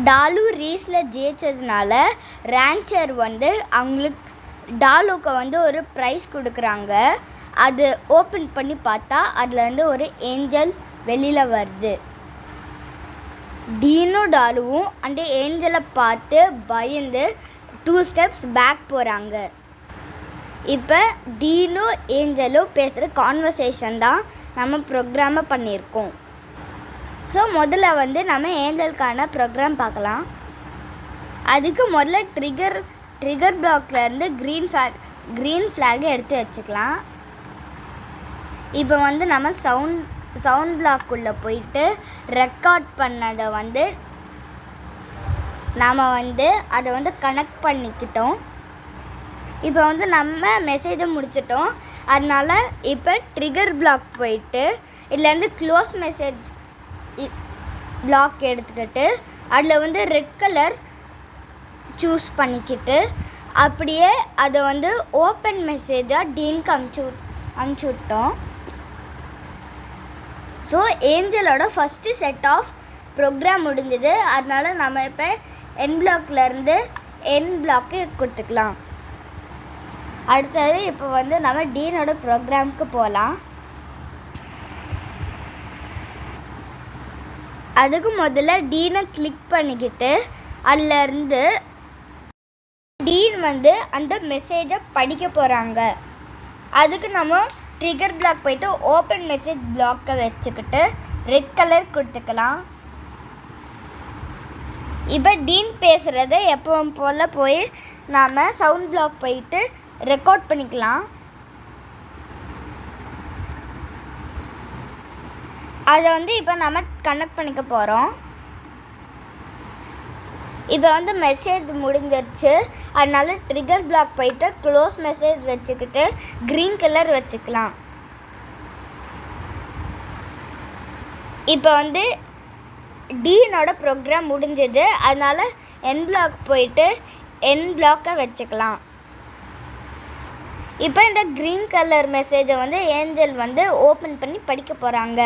டாலு ரேஸில் ஜெயிச்சதுனால ரேன்ச்சர் வந்து அவங்களுக்கு டாலுக்கு வந்து ஒரு ப்ரைஸ் கொடுக்குறாங்க. அது ஓப்பன் பண்ணி பார்த்தா அதுலேருந்து ஒரு ஏஞ்சல் வெளியில் வருது. டீனும் டாலுவும் அந்த ஏஞ்சலை பார்த்து பயந்து 2 steps பேக் போகிறாங்க. இப்போ டீனும் ஏஞ்சலும் பேசுகிற கான்வர்சேஷன் தான் நம்ம ப்ரோக்ராமை பண்ணியிருக்கோம். ஸோ முதல்ல வந்து நம்ம ஏஞ்சலுக்கான ப்ரோக்ராம் பார்க்கலாம். அதுக்கு முதல்ல ட்ரிகர் பிளாக்லேருந்து க்ரீன் ஃப்ளாகை எடுத்து வச்சுக்கலாம். இப்போ வந்து நம்ம சவுண்ட் பிளாக்குள்ளே போயிட்டு ரெக்கார்ட் பண்ணதை வந்து நாம் வந்து அதை வந்து கனெக்ட் பண்ணிக்கிட்டோம். இப்போ வந்து நம்ம மெசேஜை முடிச்சிட்டோம். அதனால் இப்போ ட்ரிகர் பிளாக் போயிட்டு இதுலேருந்து க்ளோஸ் மெசேஜ் பிளாக் எடுத்துக்கிட்டு அதில் வந்து ரெட் கலர் சூஸ் பண்ணிக்கிட்டு அப்படியே அதை வந்து ஓப்பன் மெசேஜாக டீனுக்கு அனுப்பிச்சி விட்டோம். ஸோ ஏஞ்சலோட ஃபஸ்ட்டு செட் ஆஃப் ப்ரோக்ராம் முடிஞ்சது. அதனால் நம்ம இப்போ என் பிளாக்லேருந்து என் பிளாக்கு கொடுத்துக்கலாம். அடுத்தது இப்போ வந்து நம்ம டீனோட ப்ரோக்ராமுக்கு போகலாம். அதுக்கு முதல்ல டீனை கிளிக் பண்ணிக்கிட்டு அதிலேருந்து டீன் வந்து அந்த மெசேஜை படிக்க போகிறாங்க. அதுக்கு நம்ம ட்ரிகர் பிளாக் போயிட்டு ஓப்பன் மெசேஜ் பிளாக்கை வச்சுக்கிட்டு ரெட் கலர் கொடுத்துக்கலாம். இப்போ டீன் பேசுகிறத எப்போ போல் போய் நாம் சவுண்ட் பிளாக் போயிட்டு ரெக்கார்ட் பண்ணிக்கலாம். அதை வந்து இப்போ நம்ம கனெக்ட் பண்ணிக்க போகிறோம். இப்போ வந்து மெசேஜ் முடிஞ்சிருச்சு. அதனால ட்ரிகர் பிளாக் போயிட்டு க்ளோஸ் மெசேஜ் வச்சுக்கிட்டு க்ரீன் கலர் வச்சுக்கலாம். இப்போ வந்து டீனோட ப்ரோக்ராம் முடிஞ்சது. அதனால் என் பிளாக் போயிட்டு என் பிளாக்கை வச்சுக்கலாம். இப்போ இந்த க்ரீன் கலர் மெசேஜை வந்து ஏஞ்சல் வந்து ஓப்பன் பண்ணி படிக்க போகிறாங்க.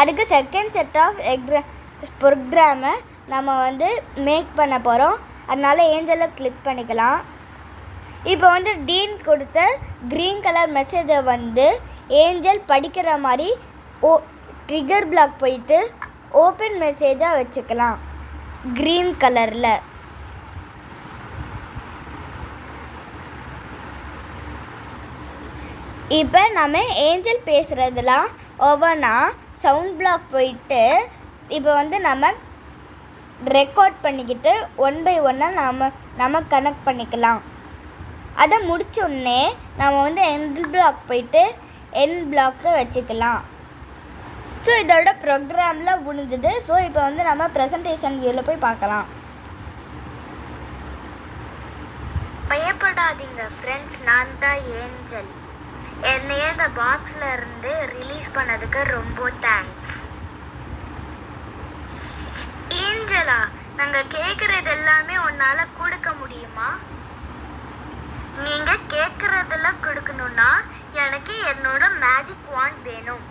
அதுக்கு செகண்ட் செட் ஆஃப் ப்ரோக்ராமை நம்ம வந்து மேக் பண்ண போகிறோம். அதனால் ஏஞ்சலை கிளிக் பண்ணிக்கலாம். இப்போ வந்து டீன் கொடுத்த க்ரீன் கலர் மெசேஜை வந்து ஏஞ்சல் படிக்கிற மாதிரி ட்ரிகர் பிளாக் போயிட்டு ஓப்பன் மெசேஜாக வச்சுக்கலாம் க்ரீன் கலரில். இப்போ நம்ம ஏஞ்சல் பேசுகிறதுலாம் ஒவ்வொன்றா சவுண்ட் பிளாக் போயிட்டு இப்போ வந்து நம்ம ரெக்கார்ட் பண்ணிக்கிட்டு 1 by 1 நம்ம கனெக்ட் பண்ணிக்கலாம். அதை முடித்தோடனே நம்ம வந்து என் பிளாக் போயிட்டு என் பிளாக்கை வச்சுக்கலாம். ஸோ இதோட ப்ரோக்ராமில் முடிஞ்சது. ஸோ இப்போ வந்து நம்ம ப்ரெசன்டேஷன் வியூவில் போய் பார்க்கலாம். பயப்படாதீங்க ஃப்ரெண்ட்ஸ், நான் தான் ஏஞ்சல். என்னையே இந்த பாக்ஸில் இருந்து ரிலீஸ் பண்ணதுக்கு ரொம்ப தேங்க்ஸ். ஏஞ்சலா, நாங்கள் கேட்குறது எல்லாமே உன்னால் கொடுக்க முடியுமா? நீங்கள் கேட்குறதெல்லாம் கொடுக்கணுன்னா எனக்கு என்னோட மேஜிக் வாண்ட் வேணும்.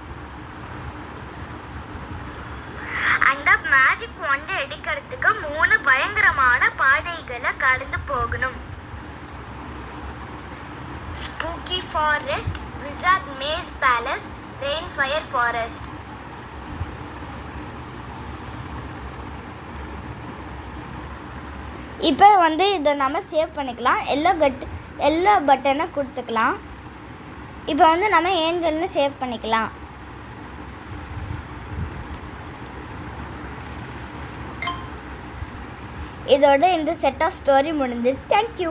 அந்த மேஜிக் வாண்டை எடுக்கிறதுக்கு 3 பயங்கரமான பாதைகளை கடந்து போகணும். Spooky forest, wizard maze palace, rain fire forest. இப்போ வந்து இதை நம்ம சேவ் பண்ணிக்கலாம். எல்லோ பட்டனை கொடுத்துக்கலாம். இப்போ வந்து நம்ம ஏஞ்சல்னு சேவ் பண்ணிக்கலாம். இதோட இந்த செட் ஆஃப் ஸ்டோரி முடிஞ்சது. தேங்க்யூ.